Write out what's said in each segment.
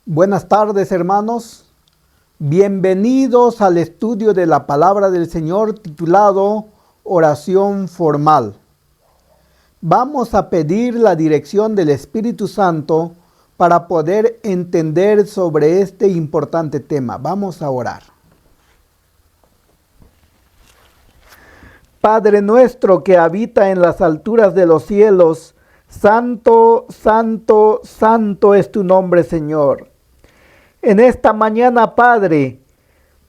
Buenas tardes, hermanos. Bienvenidos al estudio de la palabra del Señor titulado Oración Formal. Vamos a pedir la dirección del Espíritu Santo para poder entender sobre este importante tema. Vamos a orar. Padre nuestro que habita en las alturas de los cielos, santo, santo, santo es tu nombre, Señor. En esta mañana, Padre,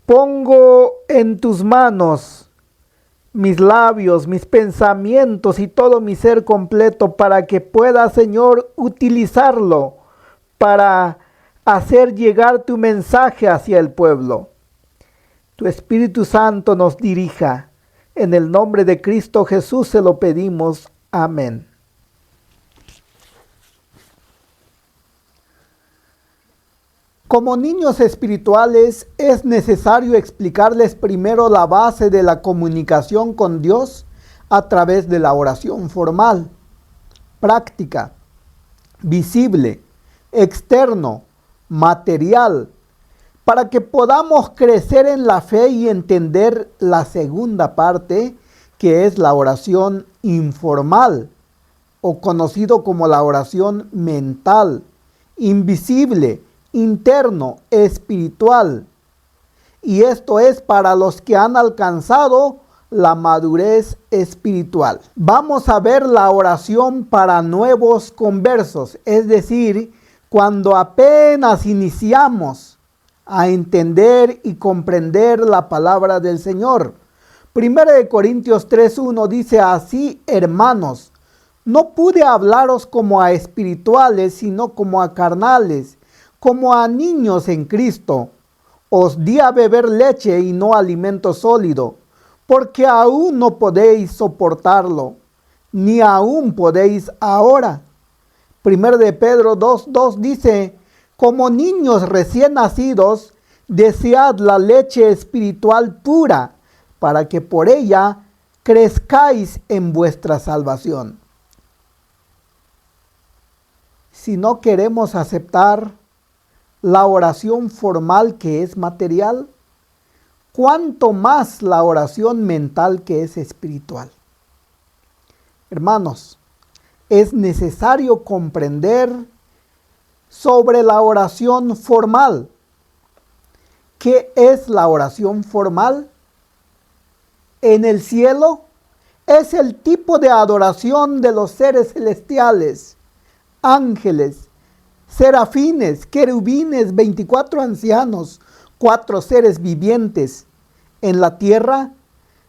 pongo en tus manos mis labios, mis pensamientos y todo mi ser completo para que pueda, Señor, utilizarlo para hacer llegar tu mensaje hacia el pueblo. Tu Espíritu Santo nos dirija. En el nombre de Cristo Jesús se lo pedimos. Amén. Como niños espirituales, es necesario explicarles primero la base de la comunicación con Dios a través de la oración formal, práctica, visible, externo, material, para que podamos crecer en la fe y entender la segunda parte, que es la oración informal, o conocido como la oración mental, invisible, interno, espiritual. Y esto es para los que han alcanzado la madurez espiritual. Vamos a ver la oración para nuevos conversos, es decir, cuando apenas iniciamos a entender y comprender la palabra del Señor. 1 Corintios 3:1 dice así: hermanos, no pude hablaros como a espirituales, sino como a carnales, como a niños en Cristo. Os di a beber leche y no alimento sólido, porque aún no podéis soportarlo, ni aún podéis ahora. 1 Pedro 2:2 dice: como niños recién nacidos, desead la leche espiritual pura, para que por ella crezcáis en vuestra salvación. Si no queremos aceptar la oración formal, que es material, cuánto más la oración mental, que es espiritual. Hermanos, es necesario comprender sobre la oración formal. ¿Qué es la oración formal? En el cielo es el tipo de adoración de los seres celestiales, ángeles, serafines, querubines, 24 ancianos, 4 seres vivientes. En la tierra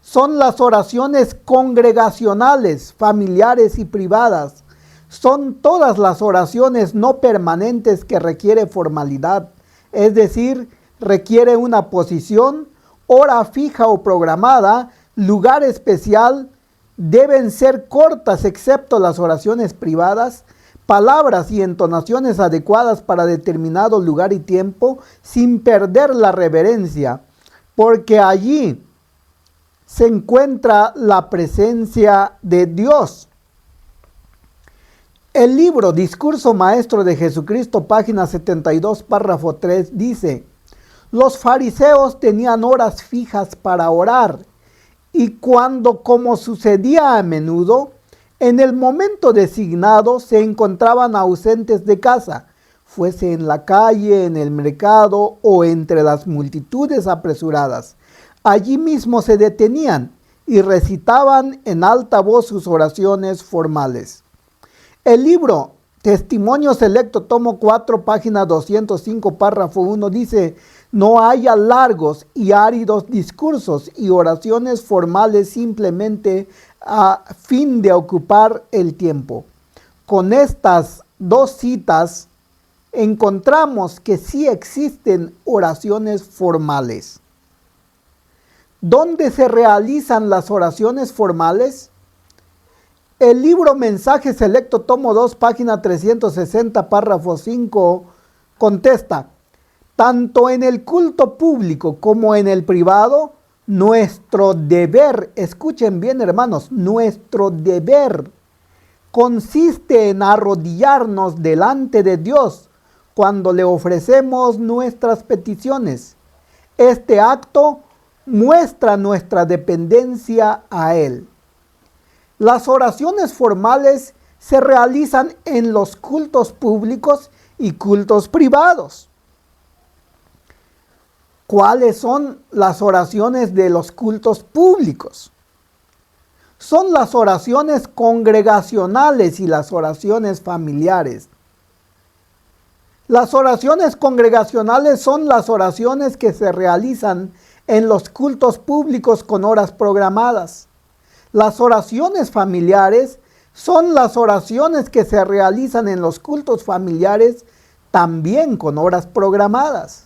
son las oraciones congregacionales, familiares y privadas. Son todas las oraciones no permanentes que requiere formalidad, es decir, requiere una posición, hora fija o programada, lugar especial. Deben ser cortas excepto las oraciones privadas, palabras y entonaciones adecuadas para determinado lugar y tiempo, sin perder la reverencia, porque allí se encuentra la presencia de Dios. El libro Discurso Maestro de Jesucristo, página 72, párrafo 3, dice: los fariseos tenían horas fijas para orar, y cuando, como sucedía a menudo, en el momento designado se encontraban ausentes de casa, fuese en la calle, en el mercado o entre las multitudes apresuradas. Allí mismo se detenían y recitaban en alta voz sus oraciones formales. El libro Testimonio Selecto, tomo 4, página 205, párrafo 1, dice: no haya largos y áridos discursos y oraciones formales simplemente a fin de ocupar el tiempo. Con estas dos citas encontramos que sí existen oraciones formales. ¿Dónde se realizan las oraciones formales? El libro Mensaje Selecto, tomo 2, página 360, párrafo 5, contesta: tanto en el culto público como en el privado, nuestro deber, escuchen bien hermanos, nuestro deber consiste en arrodillarnos delante de Dios cuando le ofrecemos nuestras peticiones. Este acto muestra nuestra dependencia a Él. Las oraciones formales se realizan en los cultos públicos y cultos privados. ¿Cuáles son las oraciones de los cultos públicos? Son las oraciones congregacionales y las oraciones familiares. Las oraciones congregacionales son las oraciones que se realizan en los cultos públicos con horas programadas. Las oraciones familiares son las oraciones que se realizan en los cultos familiares también con horas programadas.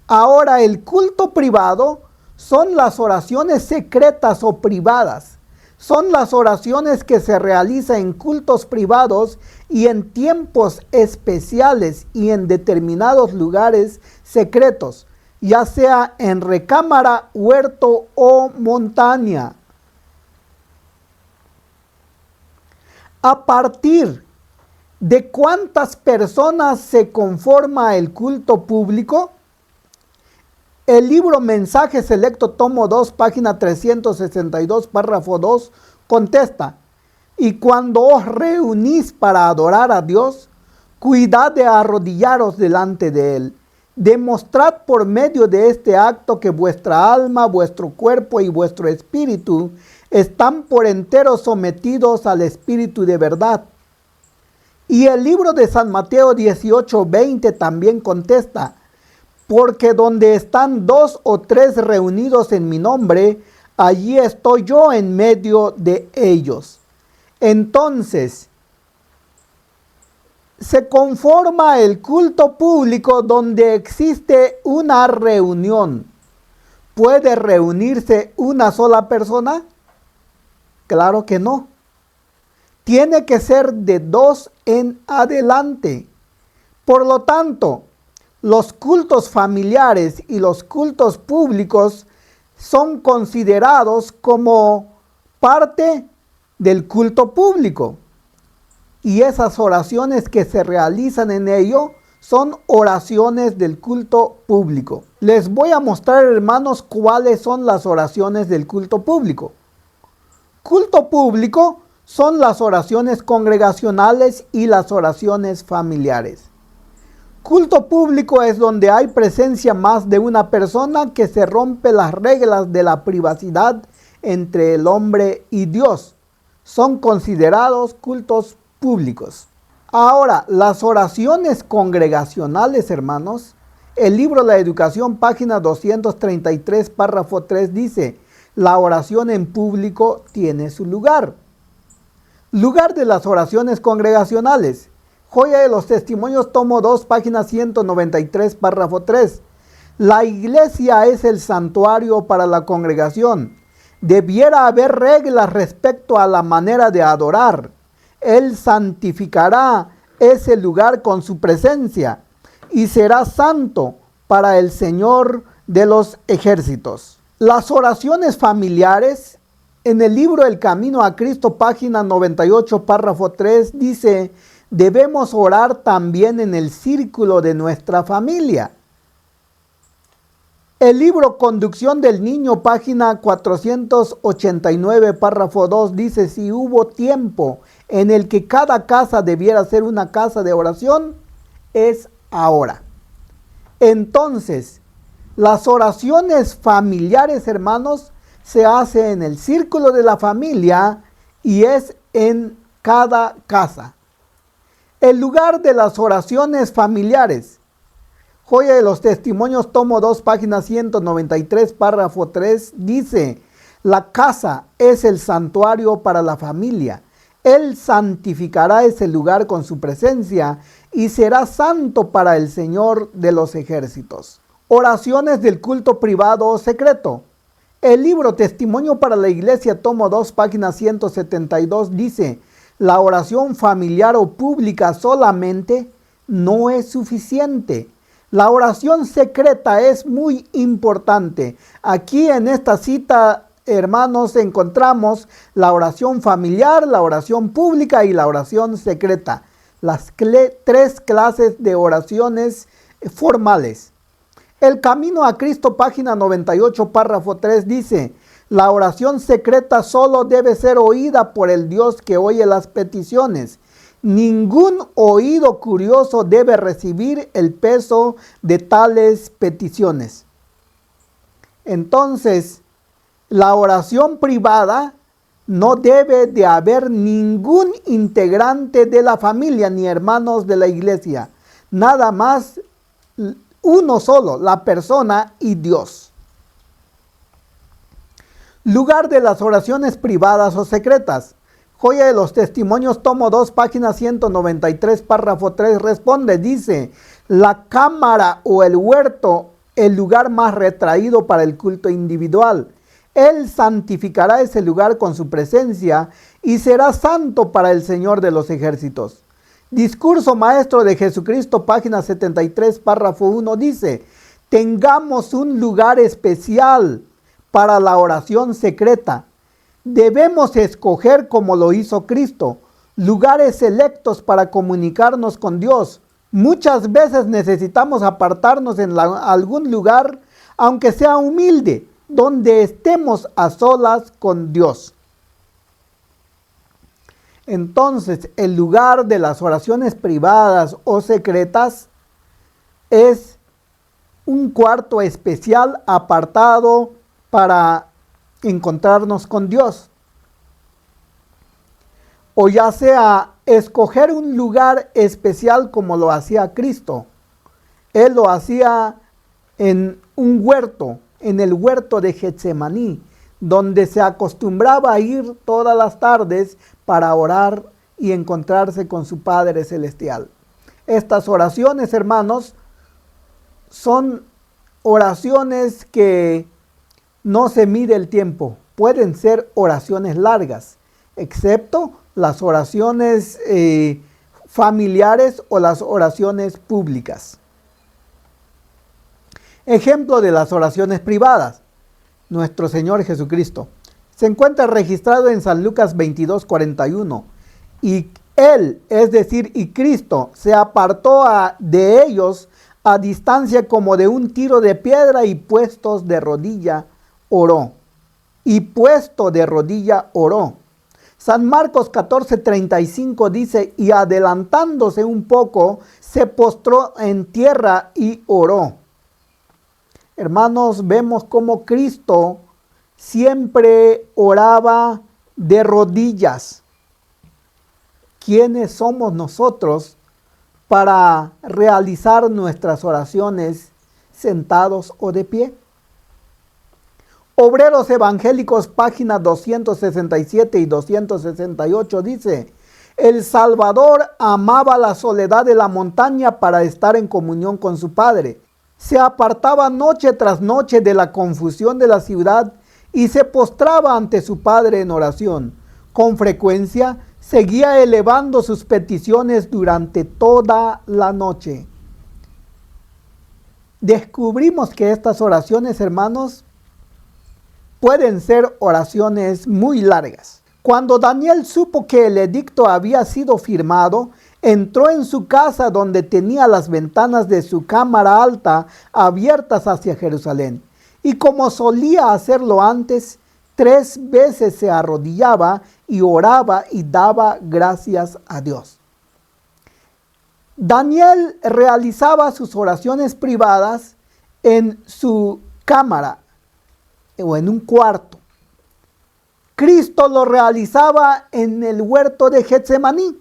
Ahora, el culto privado son las oraciones secretas o privadas. Son las oraciones que se realizan en cultos privados y en tiempos especiales y en determinados lugares secretos, ya sea en recámara, huerto o montaña. ¿A partir de cuántas personas se conforma el culto público? El libro Mensaje Selecto, tomo 2, página 362, párrafo 2, contesta: y cuando os reunís para adorar a Dios, cuidad de arrodillaros delante de Él. Demostrad por medio de este acto que vuestra alma, vuestro cuerpo y vuestro espíritu están por entero sometidos al Espíritu de verdad. Y el libro de San Mateo 18:20 también contesta: porque donde están 2 o 3 reunidos en mi nombre, allí estoy yo en medio de ellos. Entonces, se conforma el culto público donde existe una reunión. ¿Puede reunirse una sola persona? Claro que no. Tiene que ser de 2 en adelante. Por lo tanto, los cultos familiares y los cultos públicos son considerados como parte del culto público. Y esas oraciones que se realizan en ello son oraciones del culto público. Les voy a mostrar, hermanos, cuáles son las oraciones del culto público. Culto público son las oraciones congregacionales y las oraciones familiares. Culto público es donde hay presencia más de una persona, que se rompe las reglas de la privacidad entre el hombre y Dios. Son considerados cultos públicos. Ahora, las oraciones congregacionales, hermanos, el libro La Educación, página 233, párrafo 3 dice: la oración en público tiene su lugar. Lugar de las oraciones congregacionales. Joya de los Testimonios, tomo 2, página 193, párrafo 3. La iglesia es el santuario para la congregación. Debiera haber reglas respecto a la manera de adorar. Él santificará ese lugar con su presencia y será santo para el Señor de los ejércitos. Las oraciones familiares, en el libro El Camino a Cristo, página 98, párrafo 3, dice: debemos orar también en el círculo de nuestra familia. El libro Conducción del Niño, página 489, párrafo 2, dice: si hubo tiempo en el que cada casa debiera ser una casa de oración, es ahora. Entonces, las oraciones familiares, hermanos, se hacen en el círculo de la familia y es en cada casa. El lugar de las oraciones familiares. Joya de los Testimonios, tomo 2, página 193, párrafo 3, dice: la casa es el santuario para la familia. Él santificará ese lugar con su presencia y será santo para el Señor de los ejércitos. Oraciones del culto privado o secreto. El libro Testimonio para la Iglesia, tomo 2, página 172, dice: la oración familiar o pública solamente no es suficiente. La oración secreta es muy importante. Aquí en esta cita, hermanos, encontramos la oración familiar, la oración pública y la oración secreta. las tres clases de oraciones formales. El Camino a Cristo, página 98, párrafo 3 dice: la oración secreta solo debe ser oída por el Dios que oye las peticiones. Ningún oído curioso debe recibir el peso de tales peticiones. Entonces, la oración privada no debe de haber ningún integrante de la familia ni hermanos de la iglesia. Nada más uno solo, la persona y Dios. Lugar de las oraciones privadas o secretas. Joya de los Testimonios, tomo 2, página 193, párrafo 3, responde, dice: la cámara o el huerto, el lugar más retraído para el culto individual. Él santificará ese lugar con su presencia y será santo para el Señor de los ejércitos. Discurso Maestro de Jesucristo, página 73, párrafo 1, dice: tengamos un lugar especial para la oración secreta. Debemos escoger, como lo hizo Cristo, lugares selectos para comunicarnos con Dios. Muchas veces necesitamos apartarnos en algún lugar, aunque sea humilde, donde estemos a solas con Dios. Entonces, el lugar de las oraciones privadas o secretas es un cuarto especial apartado para encontrarnos con Dios. O ya sea escoger un lugar especial como lo hacía Cristo. Él lo hacía en un huerto, en el huerto de Getsemaní, donde se acostumbraba a ir todas las tardes para orar y encontrarse con su Padre Celestial. Estas oraciones, hermanos, son oraciones que no se mide el tiempo. Pueden ser oraciones largas, excepto las oraciones familiares o las oraciones públicas. Ejemplo de las oraciones privadas. Nuestro Señor Jesucristo se encuentra registrado en San Lucas 22:41. Y Él, es decir, y Cristo, se apartó de ellos a distancia como de un tiro de piedra y puestos de rodilla oró. Y puesto de rodilla oró. San Marcos 14:35 dice: y adelantándose un poco, se postró en tierra y oró. Hermanos, vemos cómo Cristo siempre oraba de rodillas. ¿Quiénes somos nosotros para realizar nuestras oraciones sentados o de pie? Obreros Evangélicos, páginas 267 y 268 dice: el Salvador amaba la soledad de la montaña para estar en comunión con su Padre. Se apartaba noche tras noche de la confusión de la ciudad y se postraba ante su Padre en oración. Con frecuencia seguía elevando sus peticiones durante toda la noche. Descubrimos que estas oraciones, hermanos, pueden ser oraciones muy largas. Cuando Daniel supo que el edicto había sido firmado, entró en su casa, donde tenía las ventanas de su cámara alta abiertas hacia Jerusalén. Y como solía hacerlo antes, 3 veces se arrodillaba y oraba y daba gracias a Dios. Daniel realizaba sus oraciones privadas en su cámara o en un cuarto. Cristo lo realizaba en el huerto de Getsemaní.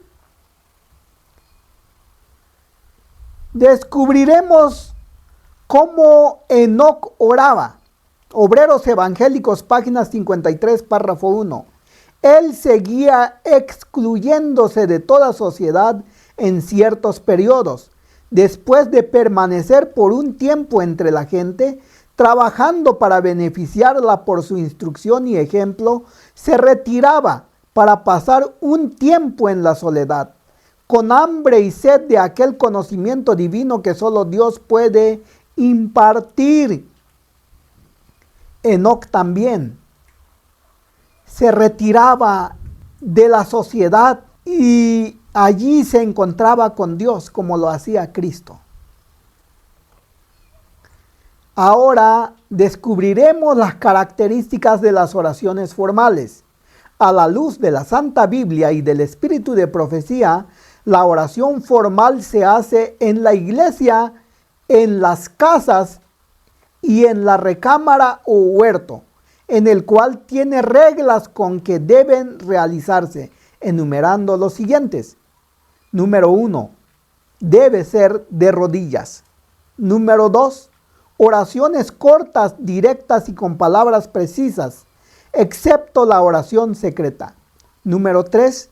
Descubriremos cómo Enoc oraba. Obreros Evangélicos, página 53, párrafo 1. Él seguía excluyéndose de toda sociedad en ciertos periodos. Después de permanecer por un tiempo entre la gente, trabajando para beneficiarla por su instrucción y ejemplo, se retiraba para pasar un tiempo en la soledad, con hambre y sed de aquel conocimiento divino que solo Dios puede impartir. Enoc también se retiraba de la sociedad y allí se encontraba con Dios como lo hacía Cristo. Ahora descubriremos las características de las oraciones formales. A la luz de la Santa Biblia y del espíritu de profecía, la oración formal se hace en la iglesia, en las casas y en la recámara o huerto, en el cual tiene reglas con que deben realizarse, enumerando los siguientes. Número 1, debe ser de rodillas. Número 2, oraciones cortas, directas y con palabras precisas, excepto la oración secreta. Número 3,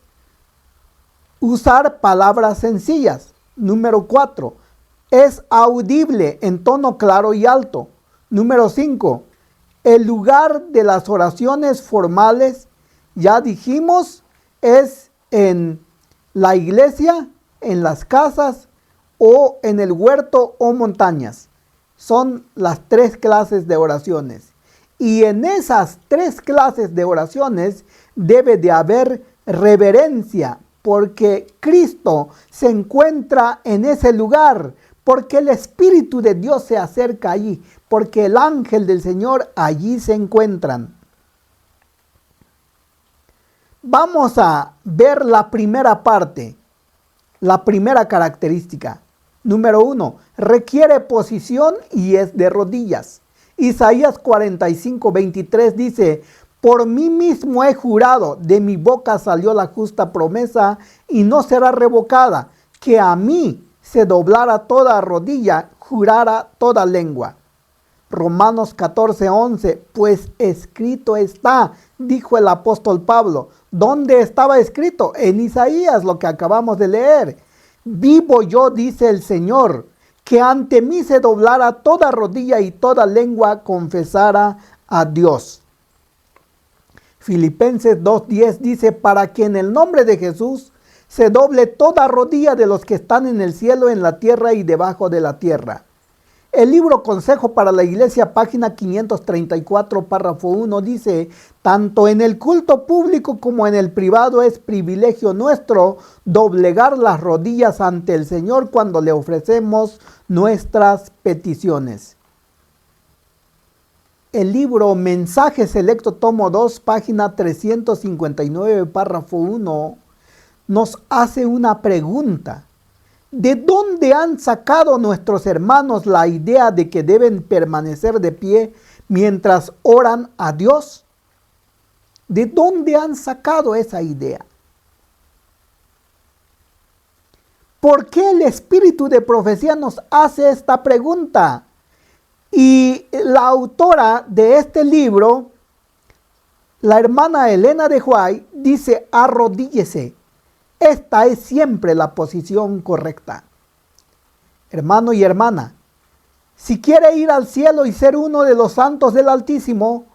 usar palabras sencillas. Número 4, es audible en tono claro y alto. Número 5, el lugar de las oraciones formales, ya dijimos, es en la iglesia, en las casas o en el huerto o montañas. Son las 3 clases de oraciones. Y en esas 3 clases de oraciones debe de haber reverencia, porque Cristo se encuentra en ese lugar, porque el Espíritu de Dios se acerca allí, porque el ángel del Señor allí se encuentran. Vamos a ver la primera parte, la primera característica. Número 1, requiere posición y es de rodillas. Isaías 45:23 dice: por mí mismo he jurado, de mi boca salió la justa promesa y no será revocada, que a mí se doblara toda rodilla, jurara toda lengua. Romanos 14:11, pues escrito está, dijo el apóstol Pablo. ¿Dónde estaba escrito? En Isaías, lo que acabamos de leer. Vivo yo, dice el Señor, que ante mí se doblara toda rodilla y toda lengua confesara a Dios. Filipenses 2:10 dice: para que en el nombre de Jesús se doble toda rodilla de los que están en el cielo, en la tierra y debajo de la tierra. El libro Consejo para la Iglesia, página 534, párrafo 1, dice: tanto en el culto público como en el privado es privilegio nuestro doblegar las rodillas ante el Señor cuando le ofrecemos nuestras peticiones. El libro Mensaje Selecto, tomo 2, página 359, párrafo 1, nos hace una pregunta. ¿De dónde han sacado nuestros hermanos la idea de que deben permanecer de pie mientras oran a Dios? ¿De dónde han sacado esa idea? ¿Por qué el espíritu de profecía nos hace esta pregunta? Y la autora de este libro, la hermana Elena de White, dice: arrodíllese. Esta es siempre la posición correcta. Hermano y hermana, si quiere ir al cielo y ser uno de los santos del Altísimo,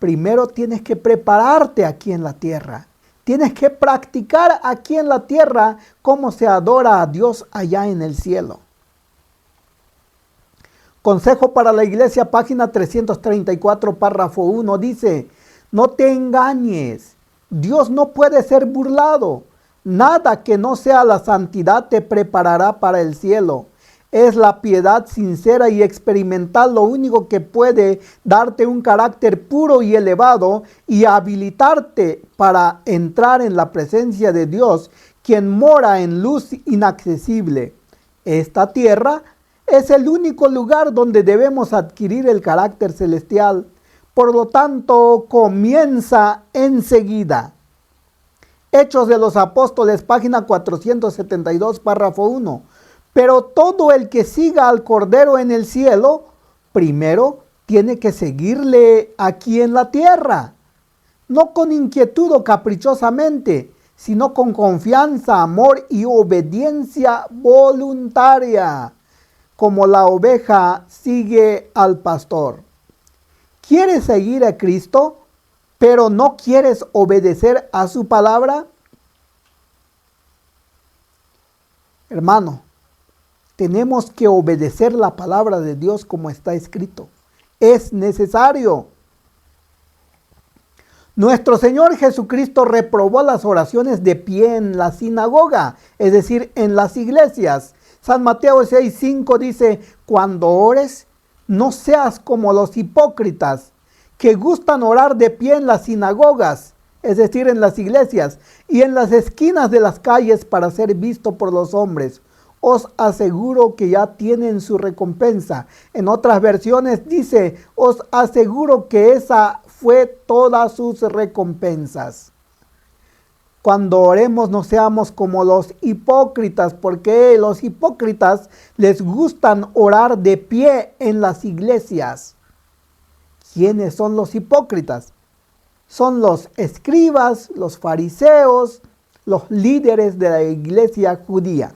primero tienes que prepararte aquí en la tierra. Tienes que practicar aquí en la tierra cómo se adora a Dios allá en el cielo. Consejo para la Iglesia, página 334, párrafo 1, dice: no te engañes, Dios no puede ser burlado. Nada que no sea la santidad te preparará para el cielo. Es la piedad sincera y experimental lo único que puede darte un carácter puro y elevado y habilitarte para entrar en la presencia de Dios, quien mora en luz inaccesible. Esta tierra es el único lugar donde debemos adquirir el carácter celestial. Por lo tanto, comienza enseguida. Hechos de los Apóstoles, página 472, párrafo 1. Pero todo el que siga al Cordero en el cielo, primero tiene que seguirle aquí en la tierra. No con inquietud o caprichosamente, sino con confianza, amor y obediencia voluntaria, como la oveja sigue al pastor. ¿Quieres seguir a Cristo, pero no quieres obedecer a su palabra? Hermano, tenemos que obedecer la palabra de Dios como está escrito. Es necesario. Nuestro Señor Jesucristo reprobó las oraciones de pie en la sinagoga, es decir, en las iglesias. San Mateo 6:5 dice, cuando ores, no seas como los hipócritas, que gustan orar de pie en las sinagogas, es decir, en las iglesias, y en las esquinas de las calles para ser visto por los hombres. Os aseguro que ya tienen su recompensa. En otras versiones dice, os aseguro que esa fue todas sus recompensas. Cuando oremos no seamos como los hipócritas, porque los hipócritas les gustan orar de pie en las iglesias. ¿Quiénes son los hipócritas? Son los escribas, los fariseos, los líderes de la iglesia judía.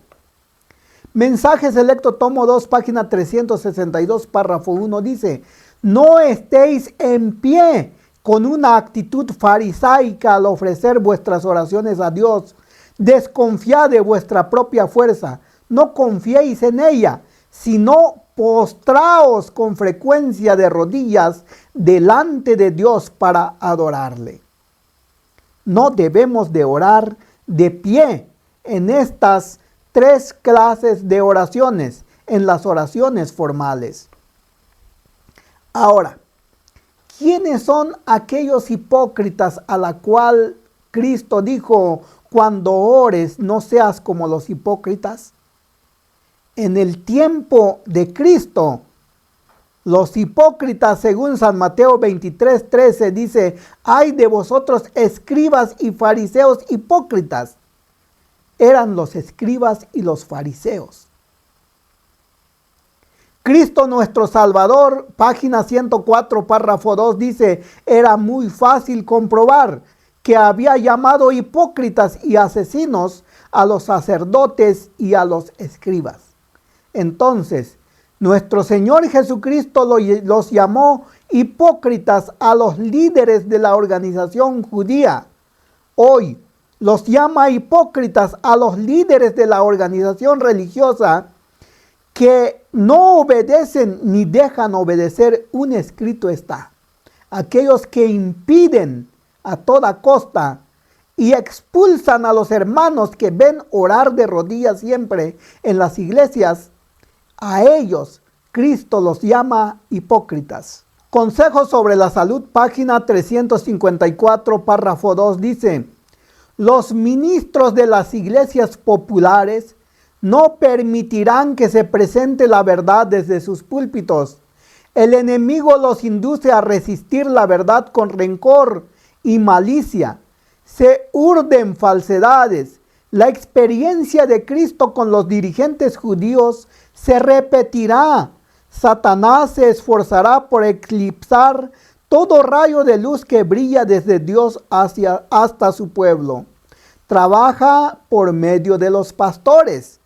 Mensaje Selecto, tomo 2, página 362, párrafo 1, dice, no estéis en pie con una actitud farisaica al ofrecer vuestras oraciones a Dios. Desconfiad de vuestra propia fuerza, no confiéis en ella, sino postraos con frecuencia de rodillas delante de Dios para adorarle. No debemos de orar de pie en estas 3 clases de oraciones, en las oraciones formales. Ahora, ¿quiénes son aquellos hipócritas a la cual Cristo dijo, cuando ores no seas como los hipócritas? En el tiempo de Cristo, los hipócritas, según San Mateo 23:13, dice, ay de vosotros escribas y fariseos hipócritas. Eran los escribas y los fariseos. Cristo nuestro Salvador, página 104, párrafo 2, dice, era muy fácil comprobar que había llamado hipócritas y asesinos a los sacerdotes y a los escribas. Entonces, nuestro Señor Jesucristo los llamó hipócritas a los líderes de la organización judía. Hoy los llama hipócritas a los líderes de la organización religiosa que no obedecen ni dejan obedecer un escrito está. Aquellos que impiden a toda costa y expulsan a los hermanos que ven orar de rodillas siempre en las iglesias, a ellos Cristo los llama hipócritas. Consejos sobre la salud, página 354, párrafo 2, dice, los ministros de las iglesias populares no permitirán que se presente la verdad desde sus púlpitos. El enemigo los induce a resistir la verdad con rencor y malicia. Se urden falsedades. La experiencia de Cristo con los dirigentes judíos se repetirá. Satanás se esforzará por eclipsar todo rayo de luz que brilla desde Dios hasta su pueblo. Trabaja por medio de los pastores,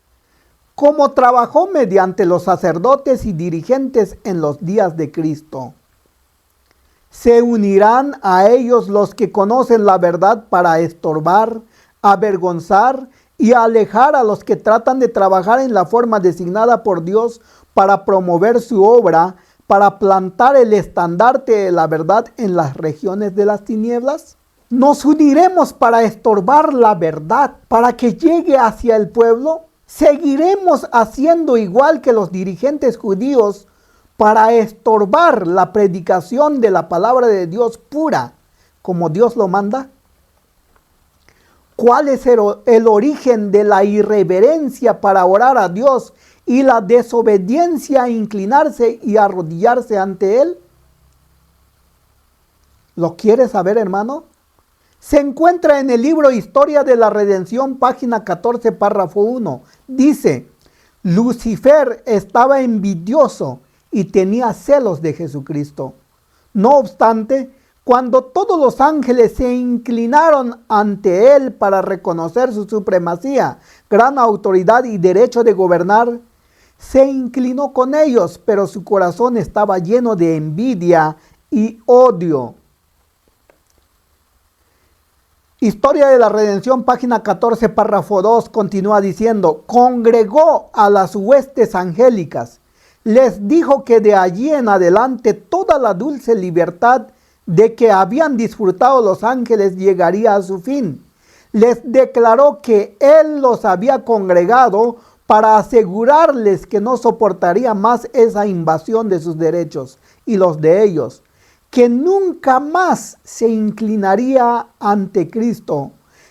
como trabajó mediante los sacerdotes y dirigentes en los días de Cristo. Se unirán a ellos los que conocen la verdad para estorbar, avergonzar y alejar a los que tratan de trabajar en la forma designada por Dios para promover su obra, para plantar el estandarte de la verdad en las regiones de las tinieblas. Nos uniremos para estorbar la verdad, para que llegue hacia el pueblo. Seguiremos haciendo igual que los dirigentes judíos para estorbar la predicación de la palabra de Dios pura, como Dios lo manda. ¿Cuál es el origen de la irreverencia para orar a Dios y la desobediencia a inclinarse y arrodillarse ante Él? ¿Lo quieres saber, hermano? Se encuentra en el libro Historia de la Redención, página 14, párrafo 1. Dice, Lucifer estaba envidioso y tenía celos de Jesucristo. No obstante, cuando todos los ángeles se inclinaron ante él para reconocer su supremacía, gran autoridad y derecho de gobernar, se inclinó con ellos, pero su corazón estaba lleno de envidia y odio. Historia de la Redención, página 14, párrafo 2, continúa diciendo, congregó a las huestes angélicas, les dijo que de allí en adelante toda la dulce libertad de que habían disfrutado los ángeles llegaría a su fin. Les declaró que Él los había congregado para asegurarles que no soportaría más esa invasión de sus derechos y los de ellos, que nunca más se inclinaría ante Cristo,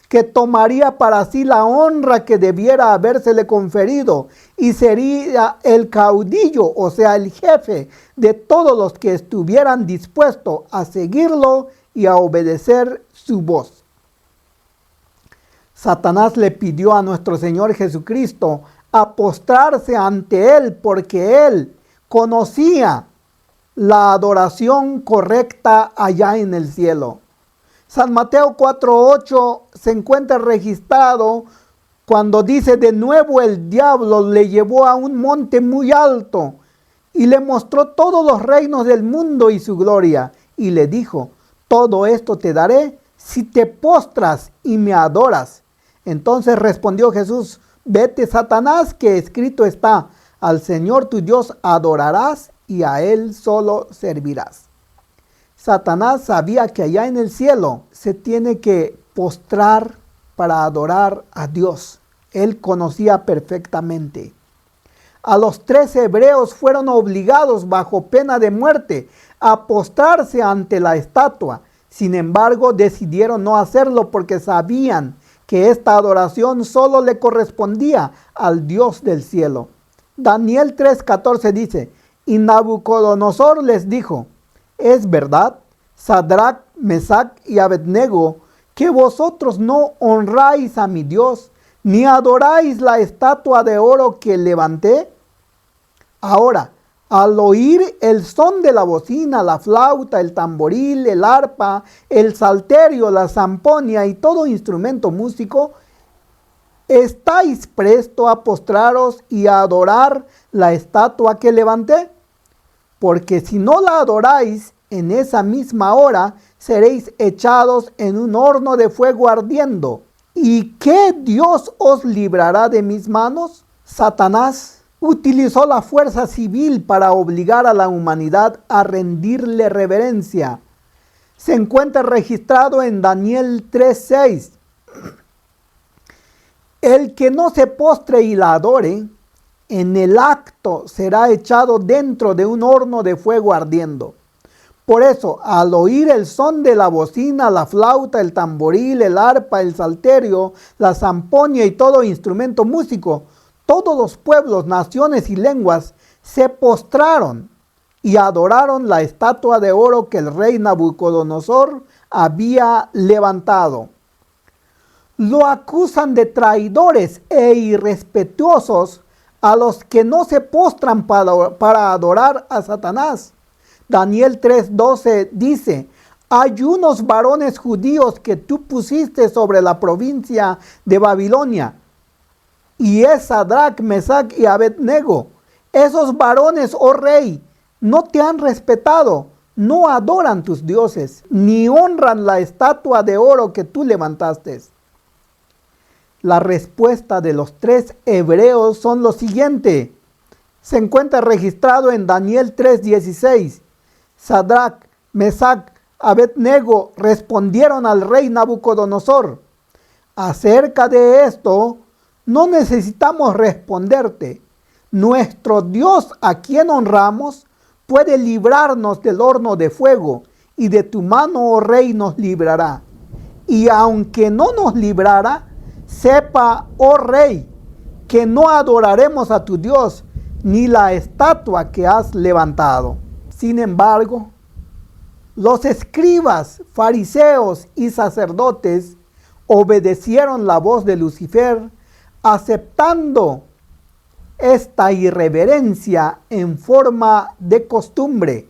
que tomaría para sí la honra que debiera habérsele conferido y sería el caudillo, o sea, el jefe de todos los que estuvieran dispuestos a seguirlo y a obedecer su voz. Satanás le pidió a nuestro Señor Jesucristo a postrarse ante Él porque Él conocía la adoración correcta allá en el cielo. San Mateo 4:8 se encuentra registrado cuando dice: de nuevo el diablo le llevó a un monte muy alto y le mostró todos los reinos del mundo y su gloria, y le dijo: todo esto te daré si te postras y me adoras. Entonces respondió Jesús: vete, Satanás, que escrito está: al Señor tu Dios adorarás y a Él solo servirás. Satanás sabía que allá en el cielo se tiene que postrar para adorar a Dios. Él conocía perfectamente. A los 3 hebreos fueron obligados bajo pena de muerte a postrarse ante la estatua. Sin embargo, decidieron no hacerlo porque sabían que esta adoración solo le correspondía al Dios del cielo. Daniel 3:14 dice: y Nabucodonosor les dijo: es verdad, Sadrach, Mesach y Abednego, que vosotros no honráis a mi Dios, ni adoráis la estatua de oro que levanté. Ahora, al oír el son de la bocina, la flauta, el tamboril, el arpa, el salterio, la zamponia y todo instrumento músico, ¿estáis presto a postraros y a adorar la estatua que levanté? Porque si no la adoráis, en esa misma hora seréis echados en un horno de fuego ardiendo. ¿Y qué Dios os librará de mis manos? Satanás utilizó la fuerza civil para obligar a la humanidad a rendirle reverencia. Se encuentra registrado en Daniel 3:6. El que no se postre y la adore, en el acto será echado dentro de un horno de fuego ardiendo. Por eso, al oír el son de la bocina, la flauta, el tamboril, el arpa, el salterio, la zamponia y todo instrumento músico, todos los pueblos, naciones y lenguas se postraron y adoraron la estatua de oro que el rey Nabucodonosor había levantado. Lo acusan de traidores e irrespetuosos a los que no se postran para adorar a Satanás. Daniel 3:12 dice: hay unos varones judíos que tú pusiste sobre la provincia de Babilonia, y es Sadrach, Mesach y Abednego. Esos varones, oh rey, no te han respetado, no adoran tus dioses, ni honran la estatua de oro que tú levantaste. La respuesta de los 3 hebreos son lo siguiente. Se encuentra registrado en Daniel 3:16. Sadrach, Mesach, Abednego respondieron al rey Nabucodonosor: acerca de esto no necesitamos responderte. Nuestro Dios, a quien honramos, puede librarnos del horno de fuego, y de tu mano, oh rey, nos librará. Y aunque no nos librara, sepa, oh rey, que no adoraremos a tu Dios, ni la estatua que has levantado. Sin embargo, los escribas, fariseos y sacerdotes obedecieron la voz de Lucifer, aceptando esta irreverencia en forma de costumbre.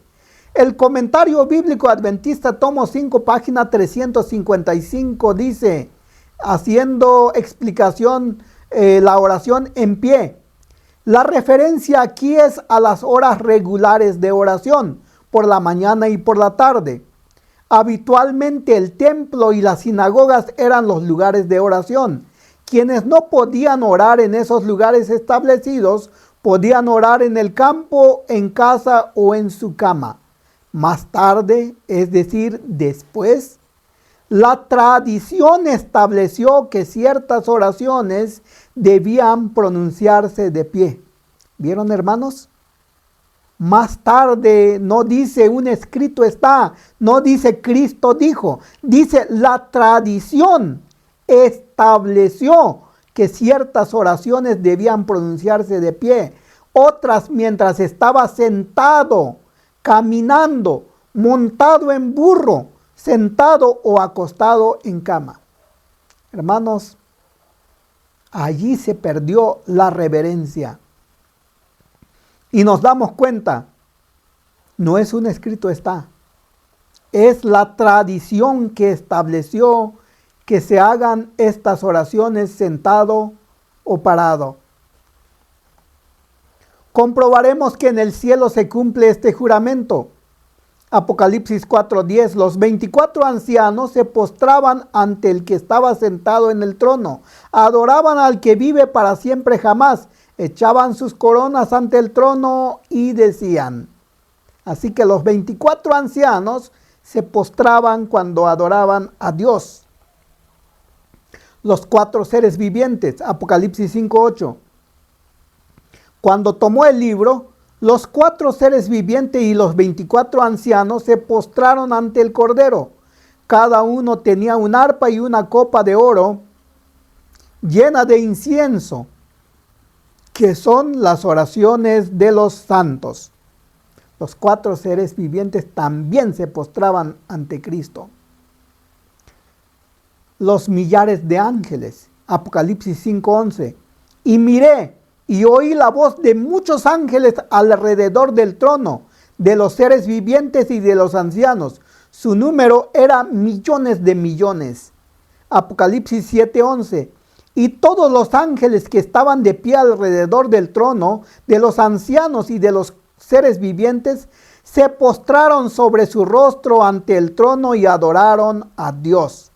El comentario bíblico adventista, tomo 5, página 355, dice, haciendo explicación la oración en pie: la referencia aquí es a las horas regulares de oración, por la mañana y por la tarde. Habitualmente el templo y las sinagogas eran los lugares de oración. Quienes no podían orar en esos lugares establecidos, podían orar en el campo, en casa o en su cama. Más tarde, es decir, después, la tradición estableció que ciertas oraciones debían pronunciarse de pie. ¿Vieron, hermanos? Más tarde no dice un escrito está, no dice Cristo dijo, dice la tradición estableció que ciertas oraciones debían pronunciarse de pie, otras mientras estaba sentado, caminando, montado en burro, sentado o acostado en cama. Hermanos, allí se perdió la reverencia. Y nos damos cuenta, no es un escrito está, es la tradición que estableció que se hagan estas oraciones sentado o parado. Comprobaremos que en el cielo se cumple este juramento. Apocalipsis 4:10, los 24 ancianos se postraban ante el que estaba sentado en el trono, adoraban al que vive para siempre jamás, echaban sus coronas ante el trono y decían. Así que los 24 ancianos se postraban cuando adoraban a Dios. Los 4 seres vivientes, Apocalipsis 5:8. Cuando tomó el libro, los 4 seres vivientes y los 24 ancianos se postraron ante el Cordero. Cada uno tenía un arpa y una copa de oro llena de incienso, que son las oraciones de los santos. Los 4 seres vivientes también se postraban ante Cristo. Los millares de ángeles, Apocalipsis 5:11. Y miré y oí la voz de muchos ángeles alrededor del trono, de los seres vivientes y de los ancianos. Su número era millones de millones. Apocalipsis 7:11. Y todos los ángeles que estaban de pie alrededor del trono, de los ancianos y de los seres vivientes, se postraron sobre su rostro ante el trono y adoraron a Dios.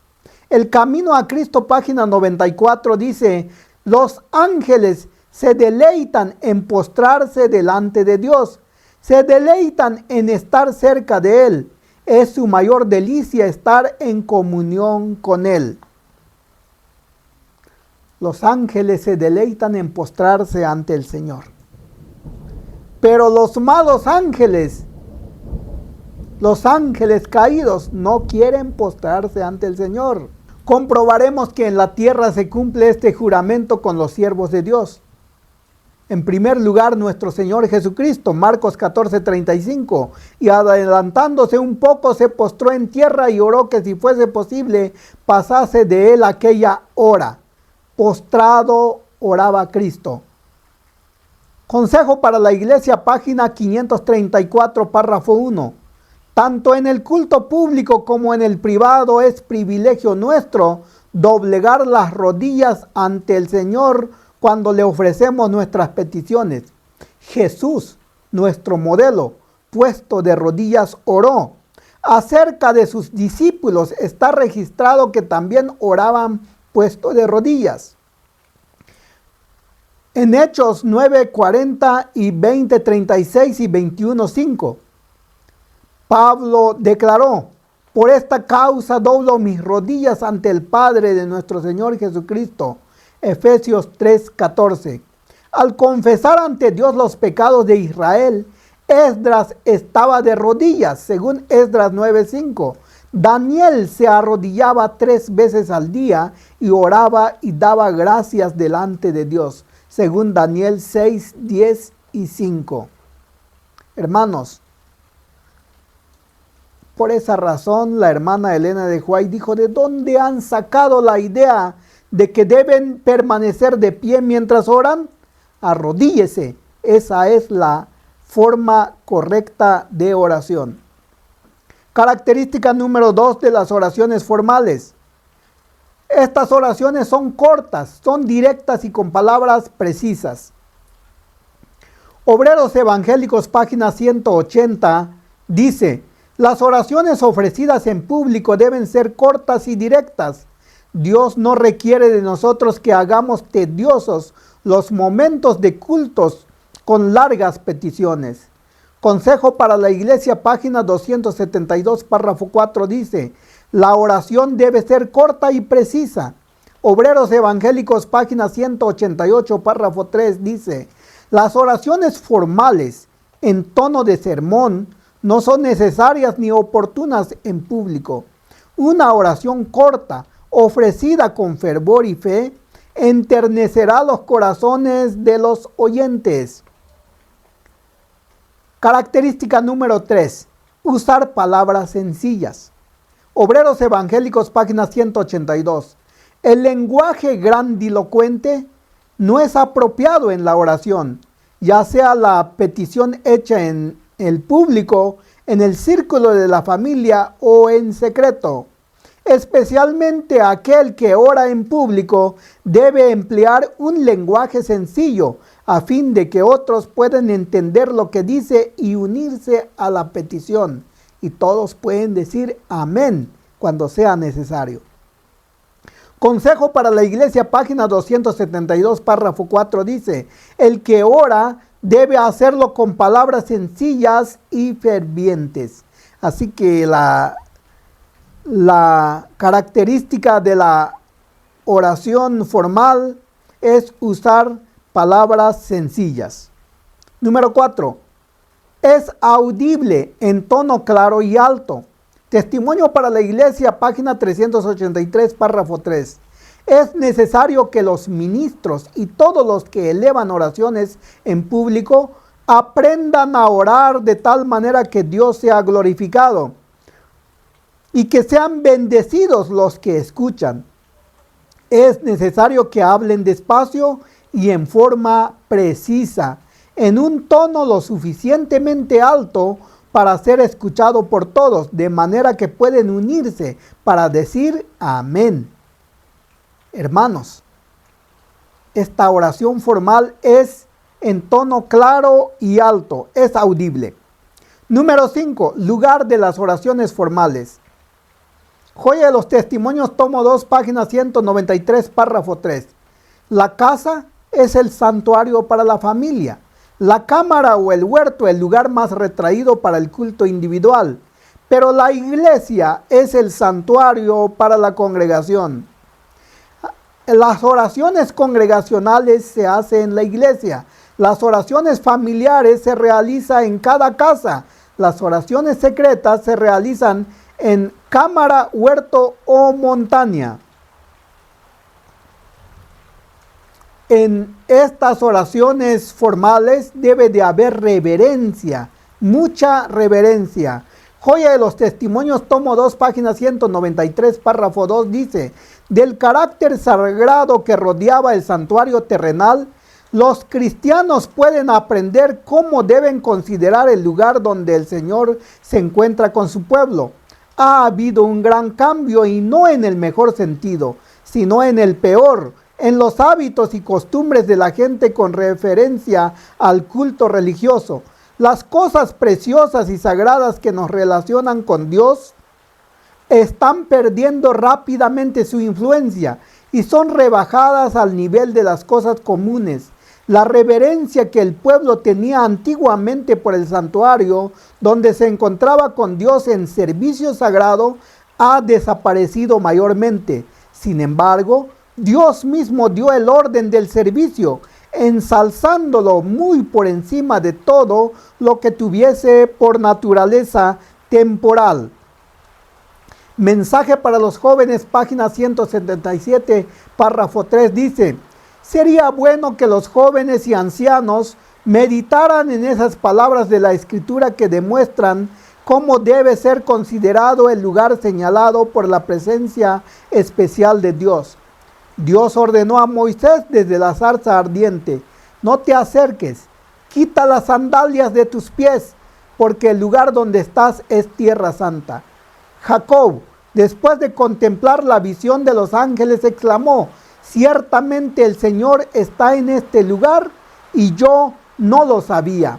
El Camino a Cristo, página 94, dice, los ángeles se deleitan en postrarse delante de Dios, se deleitan en estar cerca de Él. Es su mayor delicia estar en comunión con Él. Los ángeles se deleitan en postrarse ante el Señor. Pero los malos ángeles, los ángeles caídos, no quieren postrarse ante el Señor. Comprobaremos que en la tierra se cumple este juramento con los siervos de Dios. En primer lugar, nuestro Señor Jesucristo, Marcos 14:35, y adelantándose un poco se postró en tierra y oró que si fuese posible pasase de él aquella hora. Postrado oraba Cristo. Consejo para la Iglesia, página 534, párrafo 1. Tanto en el culto público como en el privado es privilegio nuestro doblegar las rodillas ante el Señor cuando le ofrecemos nuestras peticiones. Jesús, nuestro modelo, puesto de rodillas, oró. Acerca de sus discípulos está registrado que también oraban puesto de rodillas. En Hechos 9:40 y 20:36 y 21:5, Pablo declaró, por esta causa doblo mis rodillas ante el Padre de nuestro Señor Jesucristo. Efesios 3:14. Al confesar ante Dios los pecados de Israel, Esdras estaba de rodillas, según Esdras 9:5. Daniel se arrodillaba 3 veces al día y oraba y daba gracias delante de Dios, según Daniel 6, 10 y 5. Hermanos, por esa razón la hermana Elena de White dijo, ¿de dónde han sacado la idea de que deben permanecer de pie mientras oran? Arrodíllese, esa es la forma correcta de oración. Característica número 2 de las oraciones formales. Estas oraciones son cortas, son directas y con palabras precisas. Obreros Evangélicos, página 180, dice, las oraciones ofrecidas en público deben ser cortas y directas. Dios no requiere de nosotros que hagamos tediosos los momentos de cultos con largas peticiones. Consejo para la Iglesia, página 272, párrafo 4 dice: la oración debe ser corta y precisa. Obreros Evangélicos, página 188, párrafo 3 dice: las oraciones formales en tono de sermón no son necesarias ni oportunas en público. Una oración corta, ofrecida con fervor y fe, enternecerá los corazones de los oyentes. Característica número 3. Usar palabras sencillas. Obreros Evangélicos, página 182. El lenguaje grandilocuente no es apropiado en la oración, ya sea la petición hecha en el público, en el círculo de la familia o en secreto. Especialmente aquel que ora en público debe emplear un lenguaje sencillo a fin de que otros puedan entender lo que dice y unirse a la petición. Y todos pueden decir amén cuando sea necesario. Consejo para la Iglesia, página 272, párrafo 4 dice: el que ora debe hacerlo con palabras sencillas y fervientes. Así que la característica de la oración formal es usar palabras sencillas. Número 4. Es audible en tono claro y alto. Testimonio para la Iglesia, página 383, párrafo 3. Es necesario que los ministros y todos los que elevan oraciones en público aprendan a orar de tal manera que Dios sea glorificado y que sean bendecidos los que escuchan. Es necesario que hablen despacio y en forma precisa, en un tono lo suficientemente alto para ser escuchado por todos, de manera que pueden unirse para decir amén. Hermanos, esta oración formal es en tono claro y alto, es audible. Número 5. Lugar de las oraciones formales. Joya de los Testimonios, tomo 2, página 193, párrafo 3. La casa es el santuario para la familia. La cámara o el huerto el lugar más retraído para el culto individual. Pero la iglesia es el santuario para la congregación. Las oraciones congregacionales se hacen en la iglesia. Las oraciones familiares se realizan en cada casa. Las oraciones secretas se realizan en cámara, huerto o montaña. En estas oraciones formales debe de haber reverencia, mucha reverencia. Joya de los Testimonios, tomo 2, página 193, párrafo 2 dice: del carácter sagrado que rodeaba el santuario terrenal, los cristianos pueden aprender cómo deben considerar el lugar donde el Señor se encuentra con su pueblo. Ha habido un gran cambio, y no en el mejor sentido, sino en el peor, en los hábitos y costumbres de la gente con referencia al culto religioso. Las cosas preciosas y sagradas que nos relacionan con Dios están perdiendo rápidamente su influencia y son rebajadas al nivel de las cosas comunes. La reverencia que el pueblo tenía antiguamente por el santuario, donde se encontraba con Dios en servicio sagrado, ha desaparecido mayormente. Sin embargo, Dios mismo dio el orden del servicio, ensalzándolo muy por encima de todo lo que tuviese por naturaleza temporal. Mensaje para los jóvenes, página 177, párrafo 3 dice: sería bueno que los jóvenes y ancianos meditaran en esas palabras de la Escritura que demuestran cómo debe ser considerado el lugar señalado por la presencia especial de Dios. Dios ordenó a Moisés desde la zarza ardiente: no te acerques, quita las sandalias de tus pies, porque el lugar donde estás es tierra santa. Jacob, después de contemplar la visión de los ángeles, exclamó: ciertamente el Señor está en este lugar y yo no lo sabía.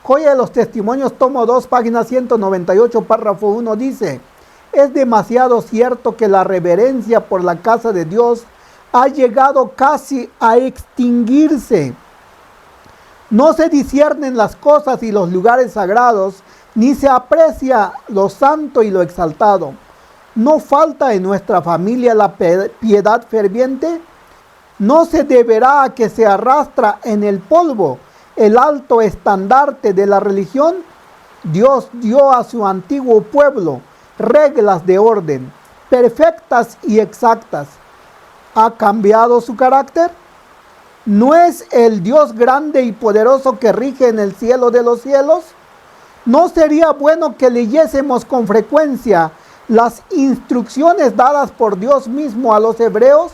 Joya de los Testimonios, tomo 2, página 198, párrafo 1 dice: es demasiado cierto que la reverencia por la casa de Dios ha llegado casi a extinguirse. No se disciernen las cosas y los lugares sagrados, ni se aprecia lo santo y lo exaltado. ¿No falta en nuestra familia la piedad ferviente? ¿No se deberá a que se arrastra en el polvo el alto estandarte de la religión? Dios dio a su antiguo pueblo reglas de orden, perfectas y exactas. ¿Ha cambiado su carácter? ¿No es el Dios grande y poderoso que rige en el cielo de los cielos? ¿No sería bueno que leyésemos con frecuencia las instrucciones dadas por Dios mismo a los hebreos,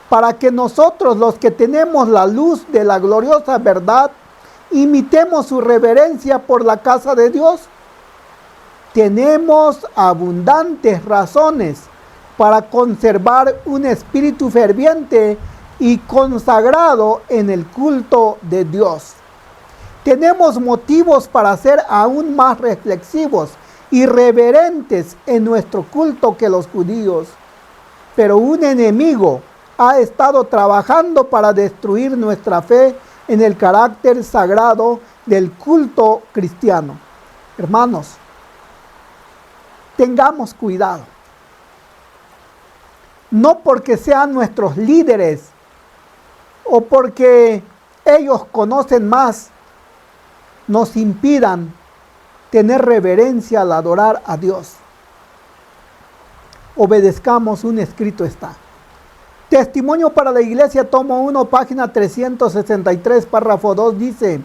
para que nosotros, los que tenemos la luz de la gloriosa verdad, imitemos su reverencia por la casa de Dios? Tenemos abundantes razones para conservar un espíritu ferviente y consagrado en el culto de Dios. Tenemos motivos para ser aún más reflexivos y reverentes en nuestro culto que los judíos. Pero un enemigo ha estado trabajando para destruir nuestra fe en el carácter sagrado del culto cristiano. Hermanos, tengamos cuidado. No porque sean nuestros líderes o porque ellos conocen más, nos impidan tener reverencia al adorar a Dios. Obedezcamos, un escrito está. Testimonio para la Iglesia, tomo 1, página 363, párrafo 2, dice: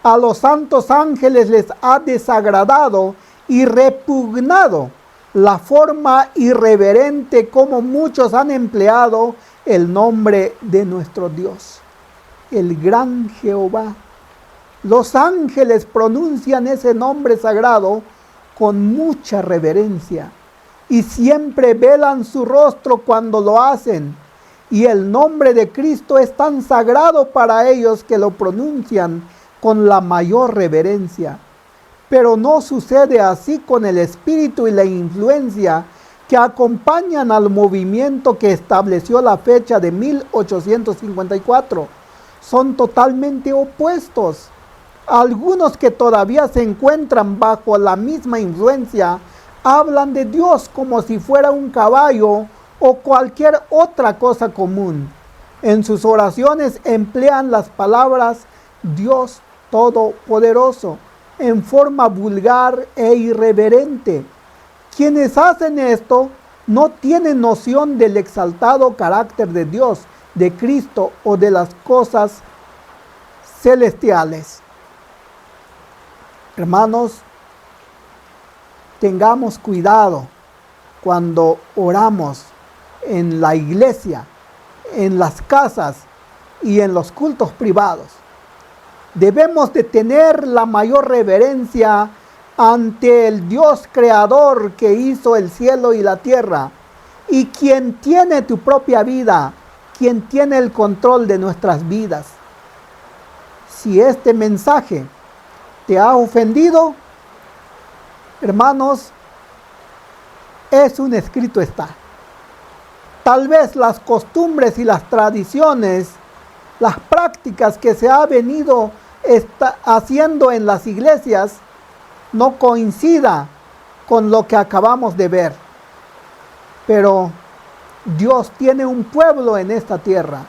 a los santos ángeles les ha desagradado y repugnado la forma irreverente como muchos han empleado el nombre de nuestro Dios, el gran Jehová. Los ángeles pronuncian ese nombre sagrado con mucha reverencia y siempre velan su rostro cuando lo hacen. Y el nombre de Cristo es tan sagrado para ellos que lo pronuncian con la mayor reverencia. Pero no sucede así con el espíritu y la influencia que acompañan al movimiento que estableció la fecha de 1854. Son totalmente opuestos. Algunos que todavía se encuentran bajo la misma influencia hablan de Dios como si fuera un caballo o cualquier otra cosa común. En sus oraciones emplean las palabras Dios Todopoderoso en forma vulgar e irreverente. Quienes hacen esto no tienen noción del exaltado carácter de Dios, de Cristo o de las cosas celestiales. Hermanos, tengamos cuidado cuando oramos en la iglesia, en las casas y en los cultos privados. Debemos de tener la mayor reverencia ante el Dios creador que hizo el cielo y la tierra, y quien tiene tu propia vida, quien tiene el control de nuestras vidas. Si este mensaje te ha ofendido, hermanos, es un escrito está. Tal vez las costumbres y las tradiciones, las prácticas que se ha venido haciendo en las iglesias no coincida con lo que acabamos de ver. Pero Dios tiene un pueblo en esta tierra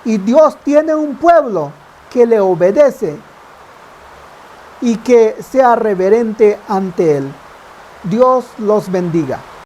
y Dios tiene un pueblo que le obedece y que sea reverente ante Él. Dios los bendiga.